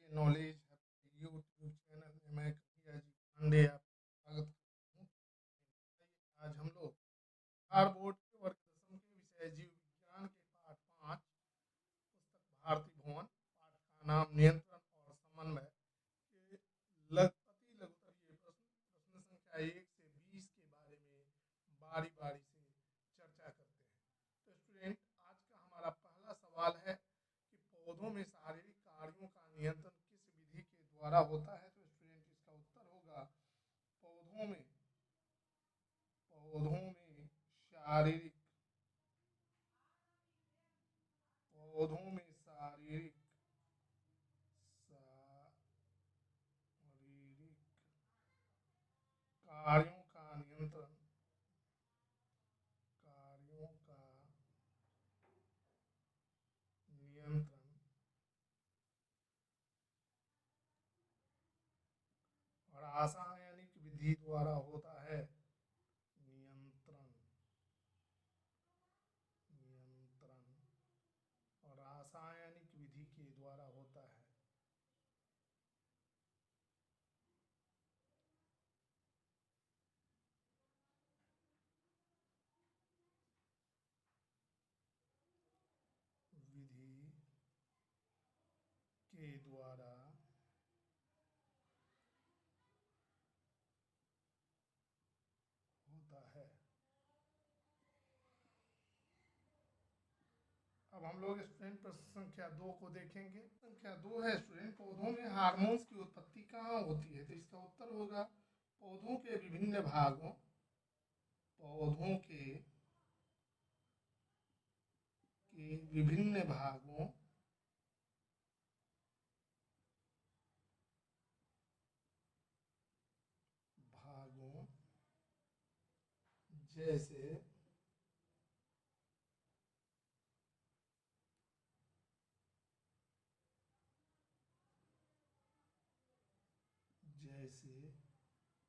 के knowledge YouTube channel में मैं कन्हैया जी पांडे आपका स्वागत करता हूँ। आज हम लोग बिहार बोर्ड के वर्ग दसम के विषय जीव विज्ञान के पाठ 5 पुस्तक भारती भवन पाठ का नाम नियंत्रण और समन्वय के लघुत्तरीय प्रश्न संख्या 1 से 20 के बारे में बारी बारी से चर्चा करते हैं। तो स्टूडेंट, आज का हमारा पहला सवाल है कि पौधों में शारीरिक कार्यों का नियंत्रण किस विधि के द्वारा होता है। तो स्टूडेंट, इसका उत्तर होगा पौधों में शारीरिक पौधों में शारीरिक शारीरिक कार्यों का नियंत्रण और रासायनिक विधि द्वारा होता है। नियंत्रण नियंत्रण और रासायनिक विधि के द्वारा होता है। विधि के द्वारा होता है। अब हम लोग स्टूडेंट प्रश्न संख्या 2 को देखेंगे। संख्या 2 है स्टूडेंट, पौधों में हार्मोन्स की उत्पत्ति कहाँ होती है। तो इसका उत्तर होगा पौधों के विभिन्न भागों पौधों के विभिन्न भागों भागों जैसे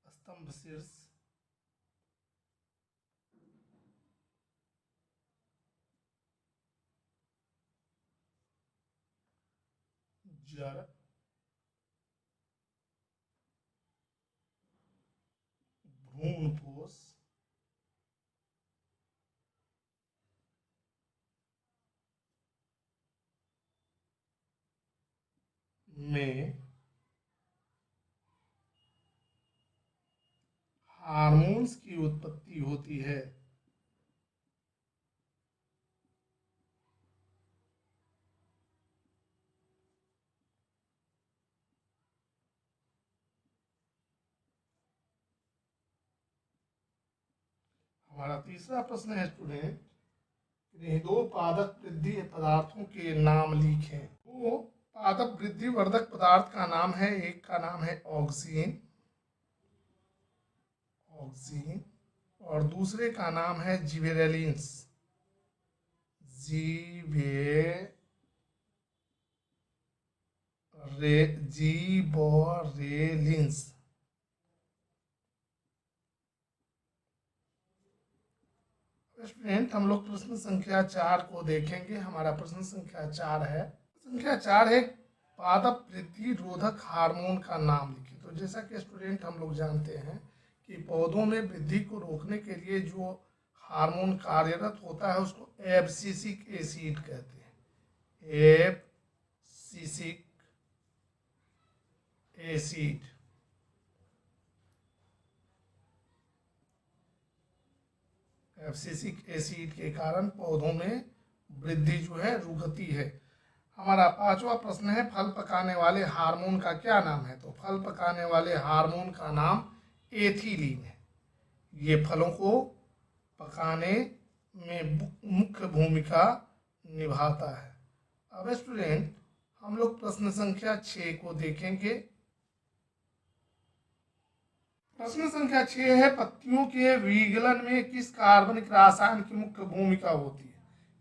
स्तंभ शीर्ष, जड़, भ्रूणपोष, में हार्मोन्स की उत्पत्ति होती है। हमारा तीसरा प्रश्न है स्टूडेंट, दो पादप वृद्धि पदार्थों के नाम लिखें। दो पादप वृद्धि वर्धक पदार्थ का नाम है, एक का नाम है ऑक्सीन और दूसरे का नाम है जिबेरेलिन्स। जिबरेलिन्स। स्टूडेंट, हम लोग प्रश्न संख्या 4 को देखेंगे। हमारा प्रश्न संख्या 4 है, पादप वृद्धि रोधक हार्मोन का नाम लिखिए। तो जैसा कि स्टूडेंट हम लोग जानते हैं कि पौधों में वृद्धि को रोकने के लिए जो हार्मोन कार्यरत होता है उसको एब्सिसिक एसिड कहते हैं। Abscisic acid. एब्सिसिक एसिड के कारण पौधों में वृद्धि जो है रुकती है। हमारा पांचवा प्रश्न है, फल पकाने वाले हार्मोन का क्या नाम है। तो फल पकाने वाले हार्मोन का नाम एथिलीन है। ये फलों को पकाने में मुख्य भूमिका निभाता है। अब स्टूडेंट, हम लोग प्रश्न संख्या 6 को देखेंगे। प्रश्न संख्या 6 है, पत्तियों के विगलन में किस कार्बनिक रसायन की मुख्य भूमिका होती है।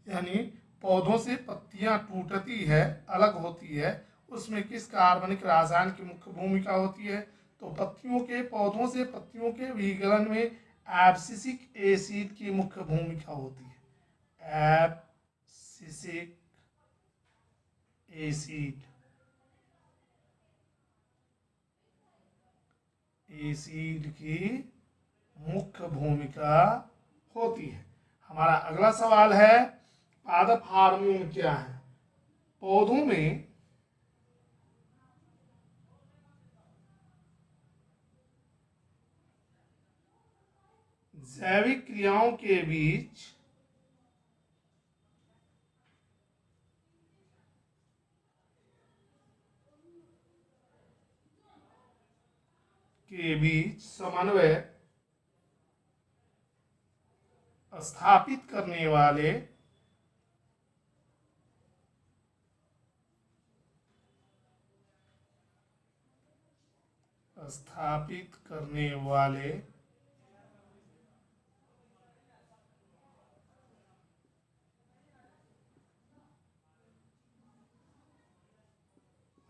यानी पौधों से पत्तियां टूटती है, अलग होती है, उसमें किस कार्बनिक रसायन की मुख्य भूमिका होती है। तो पौधों से पत्तियों के विगलन में एब्सिसिक एसिड की मुख्य भूमिका होती है। Abscisic acid. एसिड की मुख्य भूमिका होती है। हमारा अगला सवाल है, पादप हार्मोन क्या है? पौधों में जैविक क्रियाओं के बीच समन्वय स्थापित करने वाले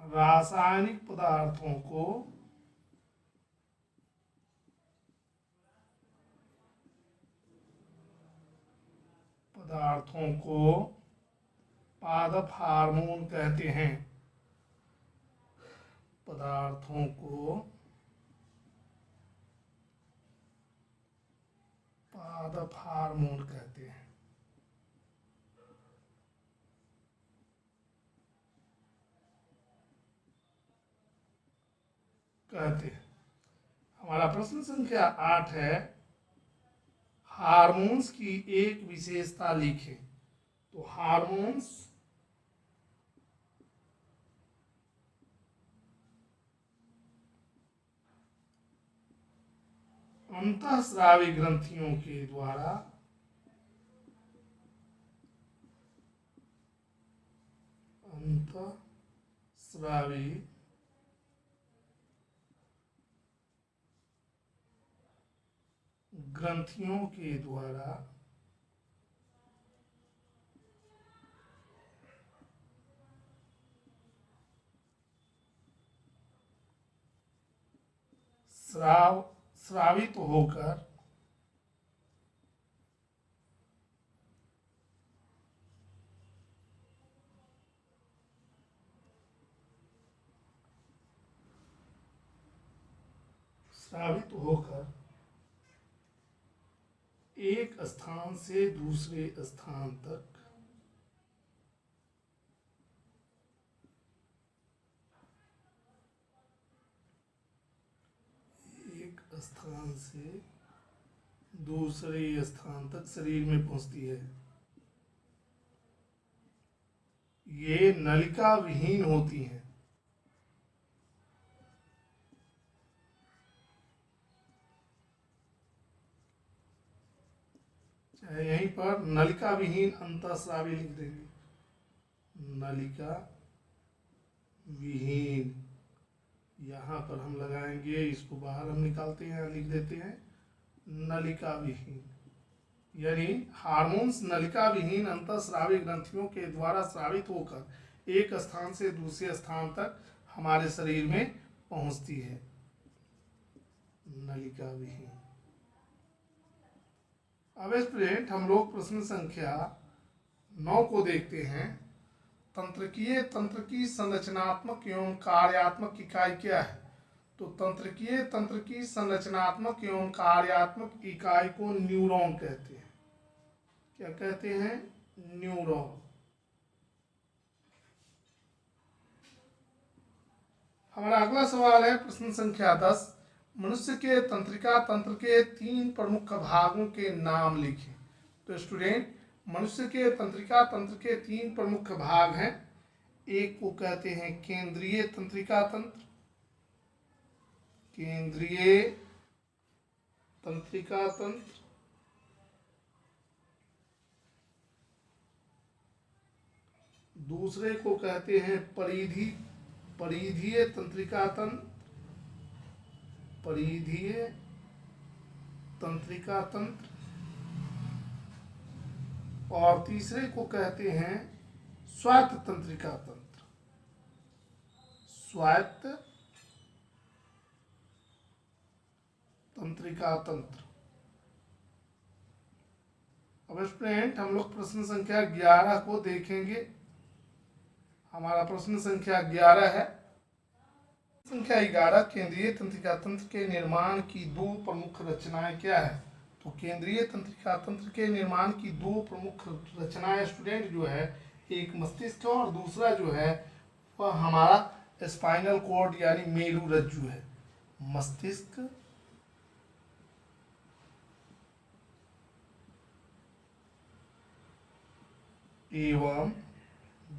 रासायनिक पदार्थों को पादप हार्मोन कहते हैं। पदार्थों को पादप हार्मोन कहते हैं। हमारा प्रश्न संख्या 8 है, हार्मोन्स की एक विशेषता लिखें। तो हार्मोन्स अंतःस्रावी ग्रंथियों के द्वारा अंतःस्रावी ग्रंथियों के द्वारा स्रावित होकर एक स्थान से दूसरे स्थान तक शरीर में पहुंचती है। ये नलिका विहीन होती हैं। चाहे यहीं पर नलिका विहीन अंतःस्रावी लिख देंगे, नलिका विहीन। यहाँ पर हम लगाएंगे, इसको बाहर हम निकालते हैं, लिख देते हैं नलिका विहीन। यानी हार्मोन्स नलिका विहीन अंतःस्रावी ग्रंथियों के द्वारा स्रावित होकर एक स्थान से दूसरे स्थान तक हमारे शरीर में पहुंचती है, नलिका विहीन। अब स्टूडेंट हम लोग प्रश्न संख्या 9 को देखते हैं। तंत्रिकीय तंत्र की संरचनात्मक एवं कार्यात्मक इकाई क्या है? तो तंत्रिकीय तंत्र की संरचनात्मक एवं कार्यात्मक इकाई को न्यूरॉन कहते हैं। क्या कहते हैं? न्यूरॉन। हमारा अगला सवाल है प्रश्न संख्या 10, मनुष्य के तंत्रिका तंत्र के 3 प्रमुख भागों के नाम लिखें। तो स्टूडेंट, मनुष्य के तंत्रिका तंत्र के 3 प्रमुख भाग हैं। एक को कहते हैं केंद्रीय तंत्रिका तंत्र, केंद्रीय तंत्रिका तंत्र। दूसरे को कहते हैं परिधीय तंत्रिका तंत्र, परिधीय तंत्रिका तंत्र। और तीसरे को कहते हैं स्वायत्त तंत्रिका तंत्र, स्वायत्त तंत्रिका तंत्र। अब स्टूडेंट हम लोग प्रश्न संख्या 11 को देखेंगे। हमारा प्रश्न संख्या 11 है, संख्या 11 केंद्रीय तंत्रिका तंत्र के निर्माण की दो प्रमुख रचनाएं क्या है? तो केंद्रीय तंत्रिका तंत्र के निर्माण की दो प्रमुख रचनाएं स्टूडेंट जो है, एक मस्तिष्क और दूसरा जो है वह हमारा स्पाइनल कॉर्ड यानी मेरु रज्जु है। मस्तिष्क एवं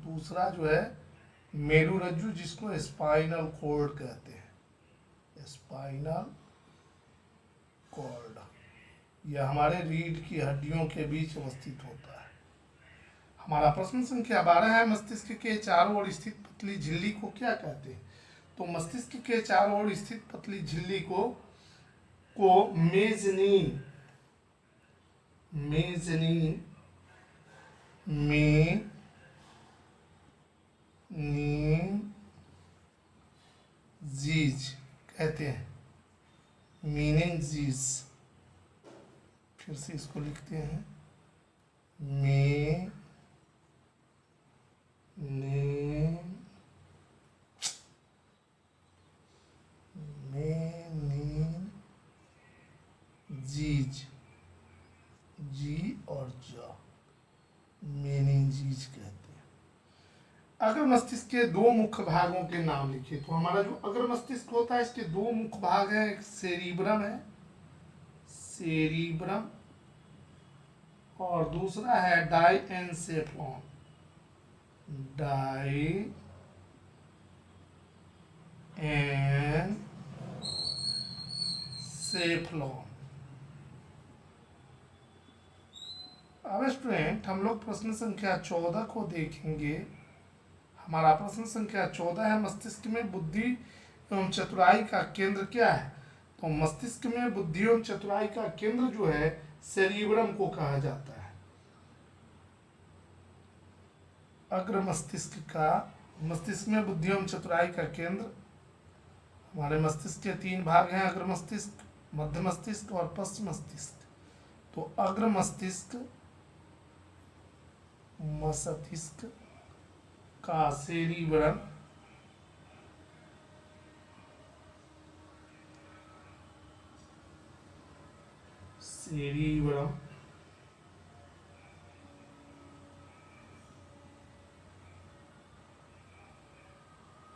दूसरा जो है मेरु रज्जु, जिसको स्पाइनल कॉर्ड कहते हैं। स्पाइनल कॉर्ड यह हमारे रीढ़ की हड्डियों के बीच अवस्थित होता है। हमारा प्रश्न संख्या 12 है, मस्तिष्क के चारों ओर स्थित पतली झिल्ली को क्या कहते हैं? तो मस्तिष्क के चारों ओर स्थित पतली झिल्ली को मेजनीन जीज कहते हैं। मीनिंजीज, फिर से इसको लिखते हैं मेनिंजीज, जी और ज, मेनिंजीज कहते हैं। अगर मस्तिष्क के दो मुख्य भागों के नाम लिखे तो हमारा जो अगर मस्तिष्क होता है इसके दो मुख्य भाग हैं, एक सेरिब्रम है, सेरिब्रम, और दूसरा है डाइएन्सेफ्लॉन, डाइएन्सेफ्लॉन। अब स्टूडेंट हम लोग प्रश्न संख्या 14 को देखेंगे। हमारा प्रश्न संख्या 14 है, मस्तिष्क में बुद्धि एवं चतुराई का केंद्र क्या है? तो मस्तिष्क में बुद्धि एवं चतुराई का केंद्र जो है सेरिब्रम को कहा जाता है। अग्र मस्तिष्क का, मस्तिष्क में बुद्धि एवं चतुराई का केंद्र, हमारे मस्तिष्क के तीन भाग हैं, अग्र मस्तिष्क, मध्य मस्तिष्क और पश्च मस्तिष्क। तो अग्र मस्तिष्क का सेरिब्रम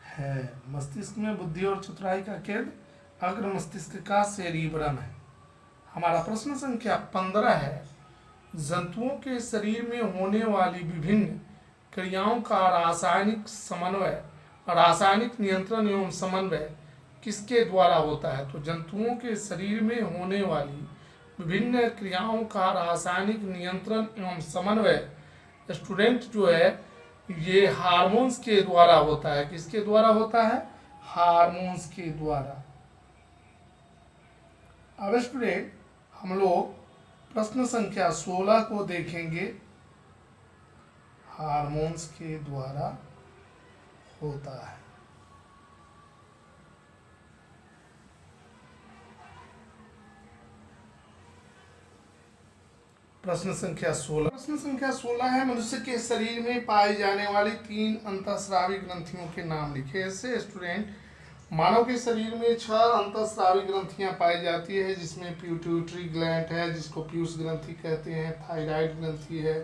है। मस्तिष्क में बुद्धि और चतुराई का केंद्र अग्र मस्तिष्क का सेरिब्रम है। हमारा प्रश्न संख्या 15 है, जंतुओं के शरीर में होने वाली विभिन्न क्रियाओं का रासायनिक नियंत्रण एवं समन्वय किसके द्वारा होता है? तो जंतुओं के शरीर में होने वाली विभिन्न क्रियाओं का रासायनिक नियंत्रण एवं समन्वय स्टूडेंट जो है ये हार्मोन्स के द्वारा होता है। किसके द्वारा होता है? हार्मोन्स के द्वारा। अब स्टूडेंट हम लोग प्रश्न संख्या 16 को देखेंगे। हार्मोन्स के द्वारा होता है। प्रश्न संख्या 16, प्रश्न संख्या 16 है, मनुष्य के शरीर में पाई जाने वाली 3 अंतःस्रावी ग्रंथियों के नाम लिखे। ऐसे स्टूडेंट मानव के शरीर में 6 अंतःस्रावी ग्रंथियां पाई जाती है, जिसमें पिट्यूटरी ग्लैंड है जिसको पीयूष ग्रंथि कहते हैं, थायराइड ग्रंथि है,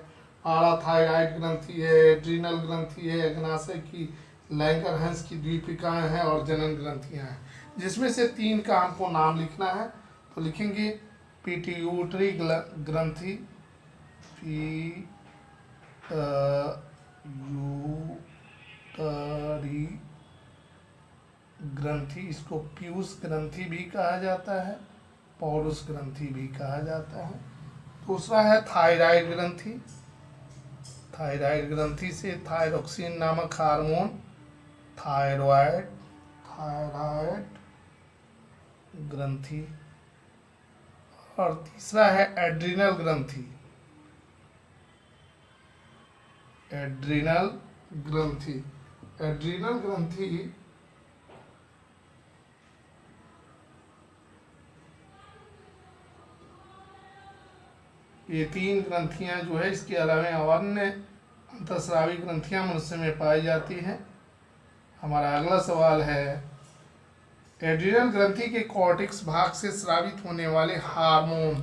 पाराथायराइड ग्रंथि है, एड्रीनल ग्रंथि है, अग्नाशय की लैंगरहैंस की द्वीपिकाएं हैं और जनन ग्रंथियां हैं। जिसमें से 3 का हमको नाम लिखना है, तो लिखेंगे पिट्यूटरी ग्रंथि, पिट्यूटरी ग्रंथि, इसको पीयूष ग्रंथि भी कहा जाता है, पौरुष ग्रंथि भी कहा जाता है। दूसरा है थायराइड ग्रंथि, थायराइड ग्रंथि से थायरोक्सिन नामक हार्मोन, थायराइड ग्रंथि। और तीसरा है एड्रीनल ग्रंथि, एड्रीनल ग्रंथि। एड्रीनल ग्रंथि ये 3 ग्रंथियां जो है, इसके अलावा अन्य अंतःस्रावी ग्रंथियां मनुष्य में पाई जाती हैं। हमारा अगला सवाल है, एड्रिनल ग्रंथि के कॉर्टेक्स भाग से स्रावित होने वाले हार्मोन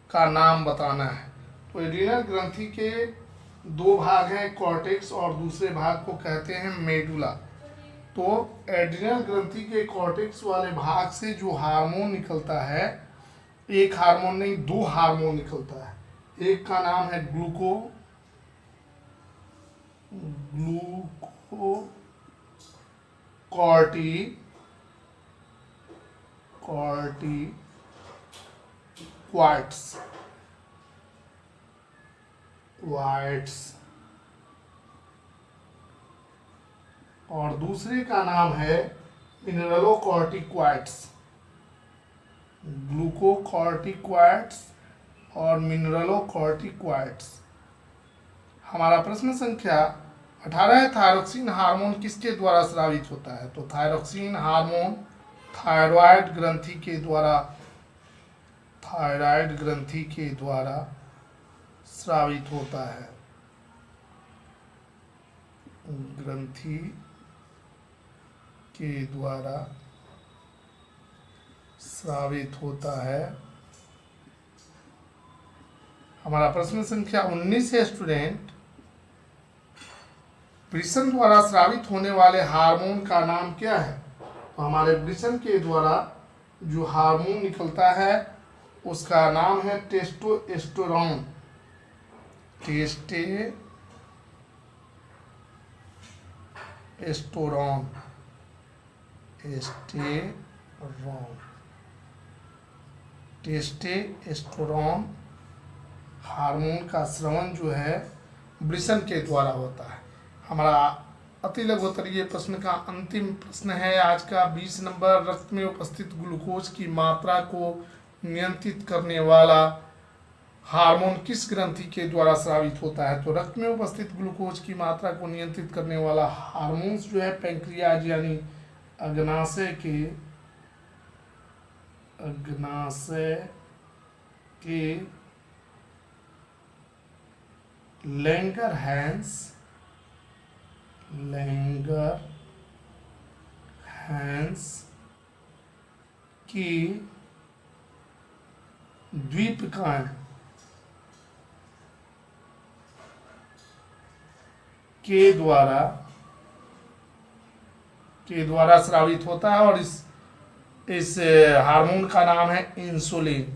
का नाम बताना है। तो एड्रिनल ग्रंथि के दो भाग हैं, कॉर्टेक्स और दूसरे भाग को कहते हैं मेडुला। तो एड्रिनल ग्रंथि के कॉर्टेक्स वाले भाग से जो हार्मोन निकलता है, एक हार्मोन नहीं, दो हार्मोन निकलता है। एक का नाम है ग्लूकोकॉर्टिकॉइड्स और दूसरे का नाम है मिनरलोकॉर्टिकॉइड्स। ग्लूकोकॉर्टिकॉइड्स और मिनरलोकॉर्टिकॉइड्स। हमारा प्रश्न संख्या 18 है, थायरोक्सिन हार्मोन किसके द्वारा स्रावित होता है? तो थायरोक्सिन हार्मोन थायराइड ग्रंथि के द्वारा स्रावित होता है। ग्रंथि के द्वारा स्रावित होता है। हमारा प्रश्न संख्या 19 है स्टूडेंट, वृषण द्वारा स्रावित होने वाले हार्मोन का नाम क्या है? तो हमारे वृषण के द्वारा जो हार्मोन निकलता है उसका नाम है टेस्टोस्टेरोन। टेस्टोस्टेरोन हार्मोन का स्रवण जो है वृषण के द्वारा होता है। हमारा अति लघुत्तरीय प्रश्न का अंतिम प्रश्न है आज का 20 नंबर, रक्त में उपस्थित ग्लूकोज की मात्रा को नियंत्रित करने वाला हार्मोन किस ग्रंथि के द्वारा स्रावित होता है? तो रक्त में उपस्थित ग्लूकोज की मात्रा को नियंत्रित करने वाला हार्मोन जो है पैंक्रियाज यानी अग्नाशय के लैंगरहैंस की द्वीपकाएं के द्वारा स्रावित होता है और इस हार्मोन का नाम है इंसुलिन।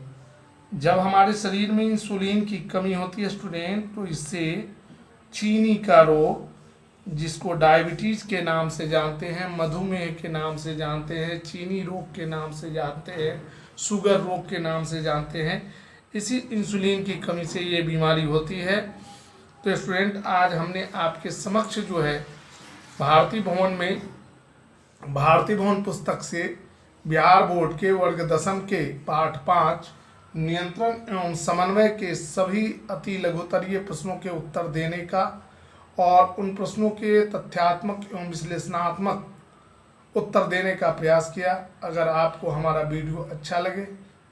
जब हमारे शरीर में इंसुलिन की कमी होती है स्टूडेंट, तो इससे चीनी का रोग, जिसको डायबिटीज के नाम से जानते हैं, मधुमेह के नाम से जानते हैं, चीनी रोग के नाम से जानते हैं, शुगर रोग के नाम से जानते हैं, इसी इंसुलिन की कमी से ये बीमारी होती है। तो स्टूडेंट आज हमने आपके समक्ष जो है भारती भवन पुस्तक से बिहार बोर्ड के वर्ग 10 के पाठ 5 नियंत्रण एवं समन्वय के सभी अति लघुत्तरीय प्रश्नों के उत्तर देने का और उन प्रश्नों के तथ्यात्मक एवं विश्लेषणात्मक उत्तर देने का प्रयास किया। अगर आपको हमारा वीडियो अच्छा लगे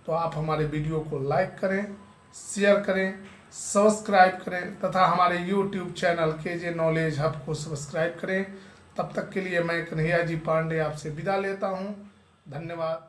तो आप हमारे वीडियो को लाइक करें, शेयर करें, सब्सक्राइब करें तथा हमारे YouTube channel KJ knowledge hub को सब्सक्राइब करें। तब तक के लिए मैं कन्हैया जी पांडे आपसे विदा लेता हूँ। धन्यवाद।